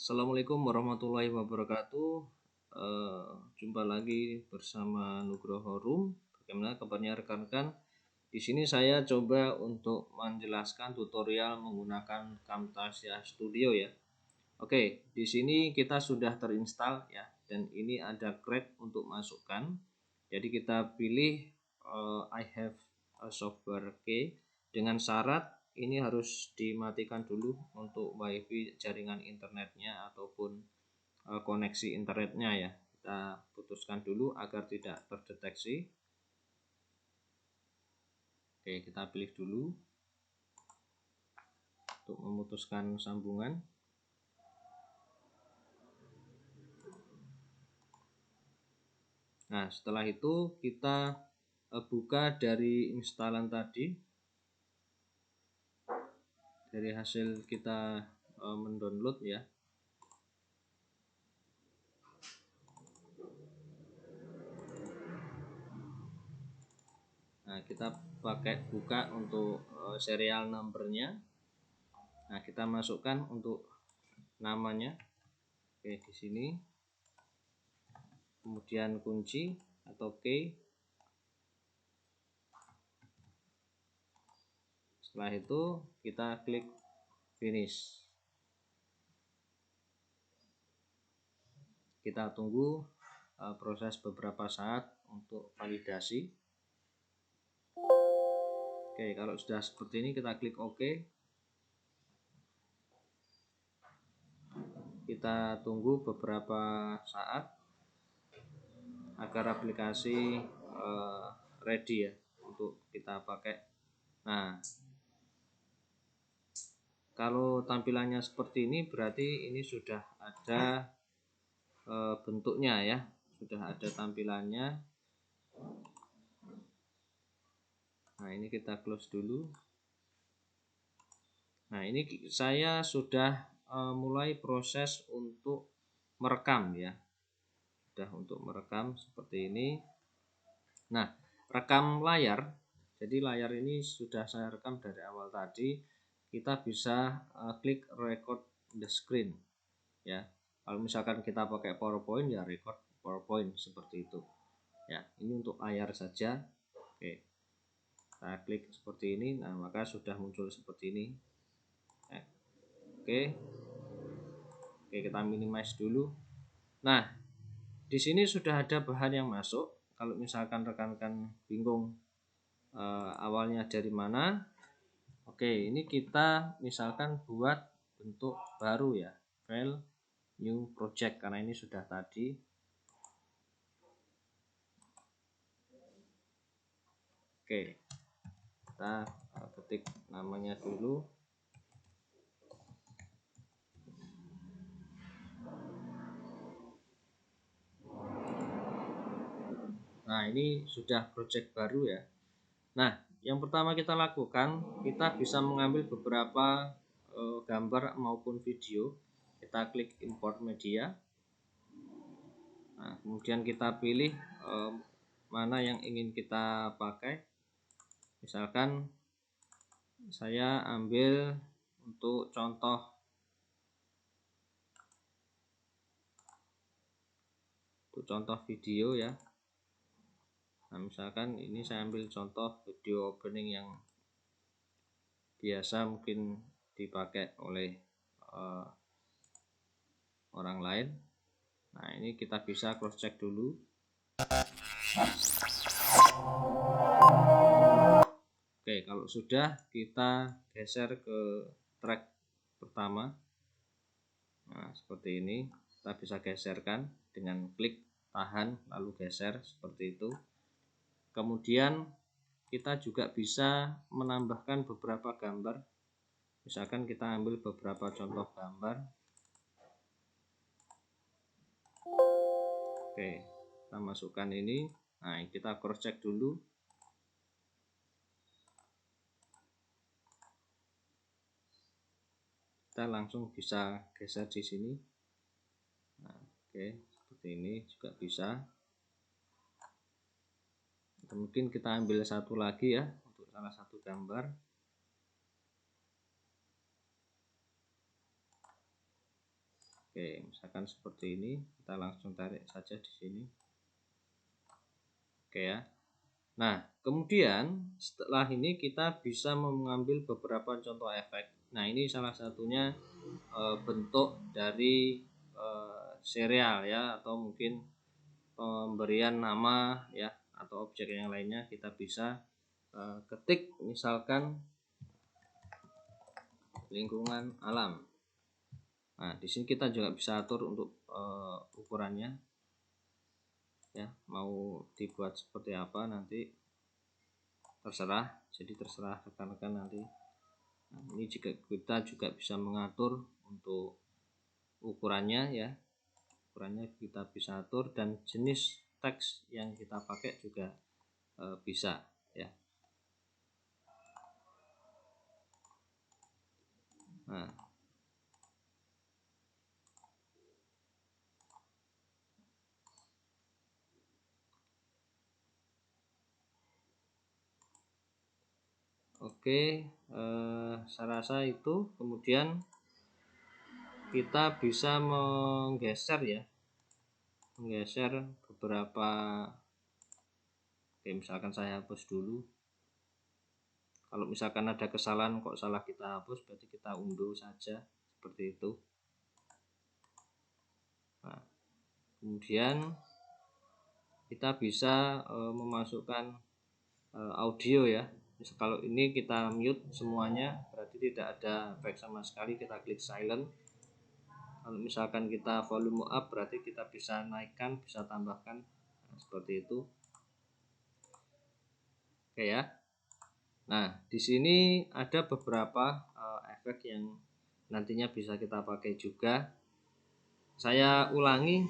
Assalamualaikum warahmatullahi wabarakatuh. Jumpa lagi bersama Nugroho Room. Bagaimana kabarnya rekan-rekan? Di sini saya coba untuk menjelaskan tutorial menggunakan Camtasia Studio ya. Oke, di sini kita sudah terinstall ya, dan ini ada grade untuk masukkan. Jadi kita pilih I have a software key dengan syarat ini harus dimatikan dulu untuk wifi jaringan internetnya ataupun koneksi internetnya ya. Kita putuskan dulu agar tidak terdeteksi. Oke, kita pilih dulu untuk memutuskan sambungan. Nah, setelah itu kita buka dari instalan tadi. Dari hasil kita mendownload ya. Nah, kita pakai buka untuk serial numbernya. Nah, kita masukkan untuk namanya. Oke, di sini. Kemudian kunci atau key. Setelah itu kita klik finish. Kita tunggu proses beberapa saat untuk validasi. Oke, kalau sudah seperti ini kita klik OK. Kita tunggu beberapa saat agar aplikasi ready ya untuk kita pakai. Nah, kalau tampilannya seperti ini berarti ini sudah ada bentuknya ya, sudah ada tampilannya. Nah, ini kita close dulu. Nah, ini saya sudah mulai proses untuk merekam ya, sudah untuk merekam seperti ini. Nah, rekam layar, jadi layar ini sudah saya rekam dari awal tadi. Kita bisa klik record the screen ya. Kalau misalkan kita pakai PowerPoint ya record PowerPoint seperti itu ya. Ini untuk layar saja. Oke, kita klik seperti ini. Nah, maka sudah muncul seperti ini. Oke, kita minimize dulu. Nah, di sini sudah ada bahan yang masuk. Kalau misalkan rekan-rekan bingung awalnya dari mana, oke, ini kita misalkan buat bentuk baru ya, file new project, karena ini sudah tadi. Oke, kita ketik namanya dulu. Nah, ini sudah project baru ya. Nah, yang pertama kita lakukan, kita bisa mengambil beberapa gambar maupun video. Kita klik import media. Nah, kemudian kita pilih mana yang ingin kita pakai. Misalkan saya ambil untuk contoh video ya. Nah, misalkan ini saya ambil contoh video opening yang biasa mungkin dipakai oleh orang lain. Nah, ini kita bisa cross check dulu. Oke, kalau sudah kita geser ke track pertama. Nah, seperti ini kita bisa geserkan dengan klik tahan lalu geser seperti itu. Kemudian kita juga bisa menambahkan beberapa gambar. Misalkan kita ambil beberapa contoh gambar. Oke, kita masukkan ini. Nah, kita cross check dulu. Kita langsung bisa geser di sini. Nah, oke, seperti ini juga bisa. Mungkin kita ambil satu lagi ya untuk salah satu gambar. Oke, misalkan seperti ini, kita langsung tarik saja di sini. Oke ya. Nah, kemudian setelah ini kita bisa mengambil beberapa contoh efek. Nah, ini salah satunya bentuk dari serial ya, atau mungkin pemberian nama ya, atau objek yang lainnya. Kita bisa ketik misalkan lingkungan alam. Nah, di sini kita juga bisa atur untuk ukurannya ya, mau dibuat seperti apa nanti terserah. Jadi terserah rekan-rekan nanti. Nah, ini kita juga bisa mengatur untuk ukurannya ya. Ukurannya kita bisa atur, dan jenis teks yang kita pakai juga bisa ya. Nah, oke, saya rasa itu. Kemudian kita bisa menggeser ya, menggeser beberapa. Oke, misalkan saya hapus dulu. Kalau misalkan ada kesalahan kok salah kita hapus, berarti kita unduh saja seperti itu. Nah, kemudian kita bisa memasukkan audio ya. Kalau ini kita mute semuanya, berarti tidak ada efek sama sekali. Kita klik silent. Kalau misalkan kita volume up, berarti kita bisa naikkan, bisa tambahkan. Nah, seperti itu. Oke ya. Nah, di sini ada beberapa efek yang nantinya bisa kita pakai juga. Saya ulangi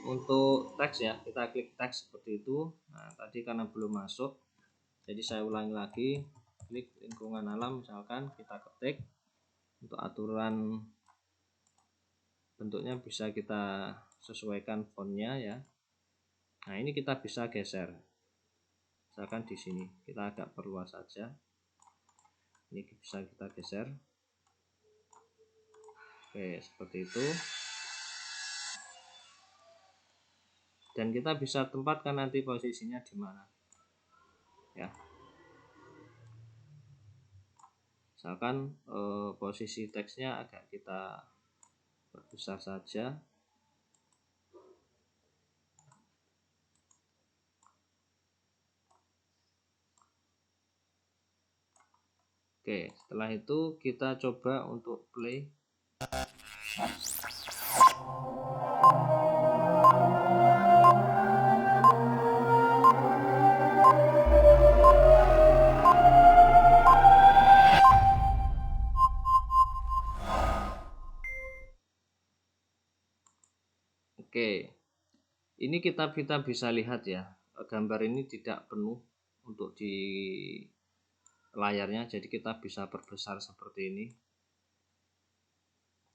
untuk teks ya. Kita klik teks seperti itu. Nah, tadi karena belum masuk, jadi saya ulangi lagi. Klik lingkungan alam, misalkan kita ketik untuk aturan bentuknya, bisa kita sesuaikan fontnya ya. Nah, ini kita bisa geser. Misalkan di sini kita agak perluas saja. Ini bisa kita geser. Oke, seperti itu. Dan kita bisa tempatkan nanti posisinya di mana ya. Misalkan posisi teksnya agak kita perbesar saja. Oke, setelah itu kita coba untuk play. Oke, ini kita bisa lihat ya, gambar ini tidak penuh untuk di layarnya, jadi kita bisa perbesar seperti ini.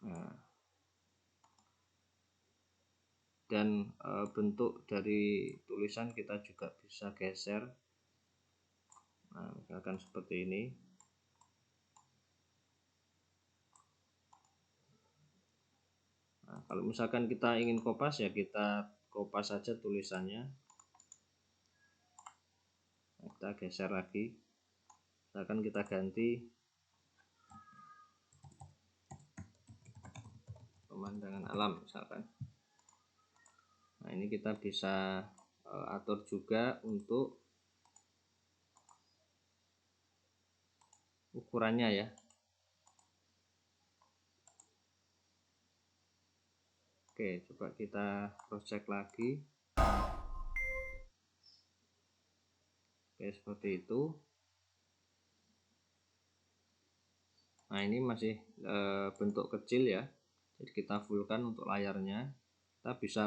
Nah, dan bentuk dari tulisan kita juga bisa geser. Nah, misalkan seperti ini. Nah, kalau misalkan kita ingin kopas ya, kita kopas saja tulisannya. Nah, kita geser lagi. Misalkan kita ganti pemandangan alam misalkan. Nah, ini kita bisa atur juga untuk ukurannya ya. Oke, coba kita cross check lagi. Oke, seperti itu. Nah, ini masih bentuk kecil ya, jadi kita fullkan untuk layarnya. Kita bisa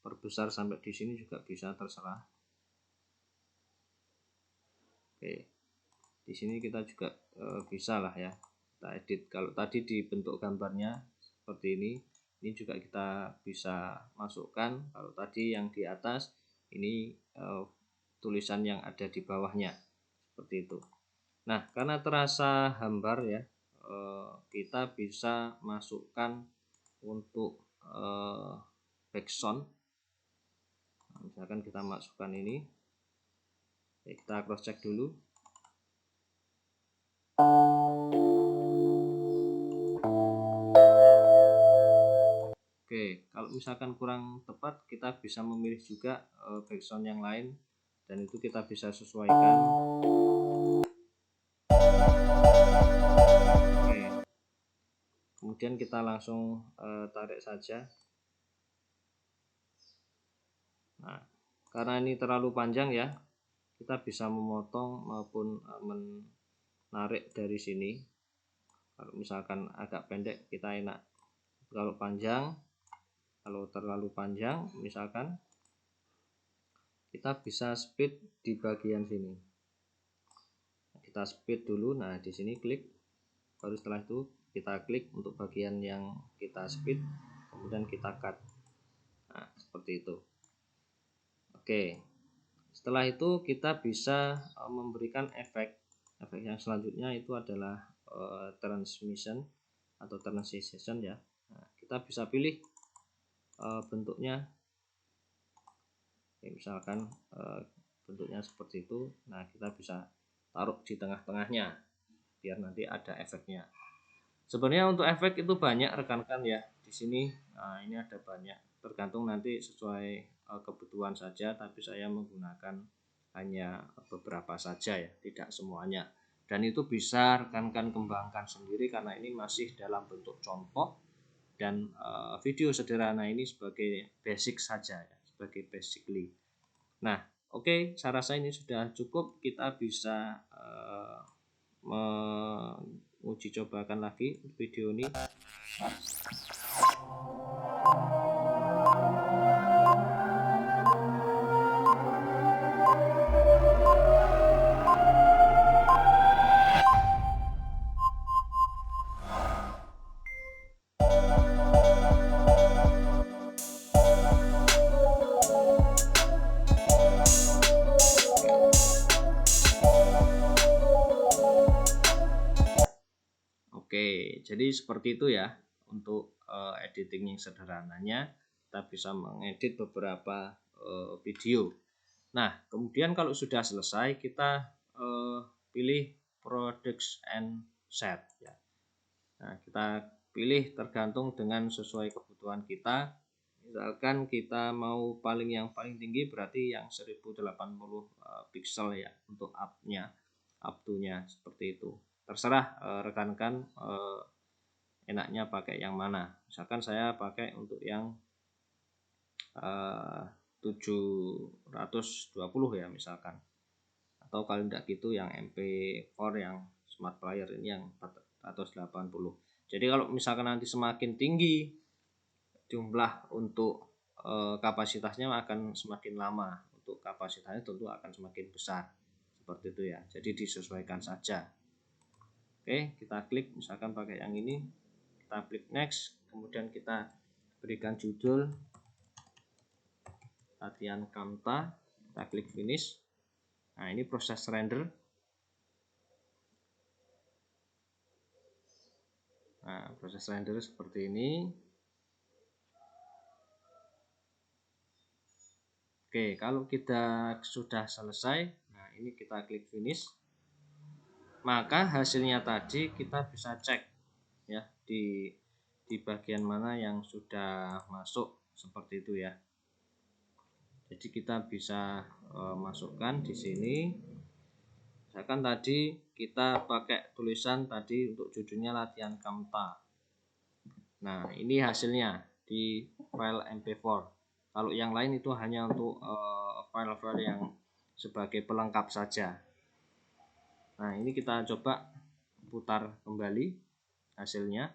perbesar sampai di sini juga bisa, terserah. Oke, di sini kita juga bisa lah ya, kita edit. Kalau tadi di bentuk gambarnya seperti ini juga kita bisa masukkan. Kalau tadi yang di atas, ini tulisan yang ada di bawahnya seperti itu. Nah, karena terasa hambar ya, kita bisa masukkan untuk background. Nah, misalkan kita masukkan ini, kita cross check dulu. Oke, kalau misalkan kurang tepat, kita bisa memilih juga background yang lain, dan itu kita bisa sesuaikan. Oke, kemudian kita langsung tarik saja. Nah, karena ini terlalu panjang ya, kita bisa memotong maupun menarik dari sini. Kalau misalkan agak pendek kita enak, kalau panjang, kalau terlalu panjang misalkan, kita bisa speed di bagian sini. Kita speed dulu. Nah, di sini klik, baru setelah itu kita klik untuk bagian yang kita speed, kemudian kita cut. Nah, seperti itu. Oke, setelah itu kita bisa memberikan efek yang selanjutnya, itu adalah transmission atau transition ya. Nah, kita bisa pilih bentuknya. Misalkan bentuknya seperti itu. Nah, kita bisa taruh di tengah-tengahnya biar nanti ada efeknya. Sebenarnya untuk efek itu banyak rekan-rekan ya di sini. Nah, ini ada banyak, tergantung nanti sesuai kebutuhan saja, tapi saya menggunakan hanya beberapa saja ya, tidak semuanya. Dan itu bisa rekan-rekan kembangkan sendiri karena ini masih dalam bentuk contoh, dan video sederhana ini sebagai basic saja ya, sebagai basically. Nah, oke, saya rasa ini sudah cukup. Kita bisa menguji cobakan lagi video ini. Oke, jadi seperti itu ya untuk editing yang sederhananya. Kita bisa mengedit beberapa video. Nah, kemudian kalau sudah selesai, kita pilih Products and Set ya. Nah, kita pilih tergantung dengan sesuai kebutuhan kita. Misalkan kita mau yang paling tinggi, berarti yang 1080 pixel ya untuk up to-nya seperti itu. Terserah rekan-rekan enaknya pakai yang mana. Misalkan saya pakai untuk yang 720 ya misalkan, atau kalau tidak gitu yang MP4 yang smart player ini yang 480. Jadi kalau misalkan nanti semakin tinggi jumlah untuk kapasitasnya, akan semakin lama, untuk kapasitasnya tentu akan semakin besar seperti itu ya. Jadi disesuaikan saja. Oke, kita klik misalkan pakai yang ini, kita klik next, kemudian kita berikan judul latihan Kamta, kita klik finish. Nah, ini proses render. Nah, proses render seperti ini. Oke, kalau kita sudah selesai, nah ini kita klik finish, maka hasilnya tadi kita bisa cek ya di bagian mana yang sudah masuk seperti itu ya. Jadi kita bisa masukkan di sini. Misalkan tadi kita pakai tulisan tadi untuk judulnya latihan Kamta. Nah, ini hasilnya di file MP4. Kalau yang lain itu hanya untuk file-file yang sebagai pelengkap saja. Nah, ini kita coba putar kembali hasilnya.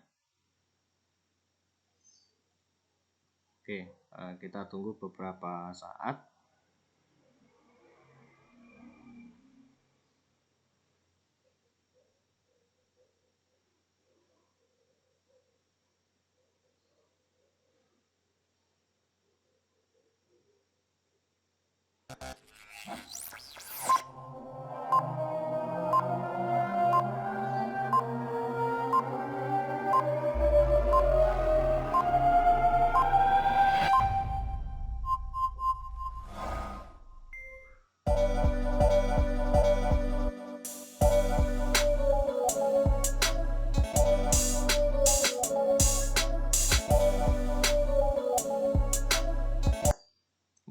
Oke, kita tunggu beberapa saat.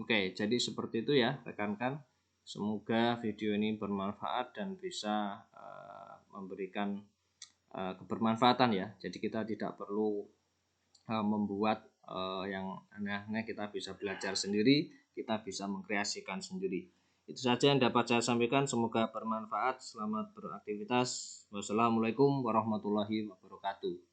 Oke, jadi seperti itu ya rekan-rekan. Semoga video ini bermanfaat dan bisa memberikan kebermanfaatan ya. Jadi kita tidak perlu membuat yang aneh-aneh, kita bisa belajar sendiri, kita bisa mengkreasikan sendiri. Itu saja yang dapat saya sampaikan, semoga bermanfaat. Selamat beraktivitas. Wassalamualaikum warahmatullahi wabarakatuh.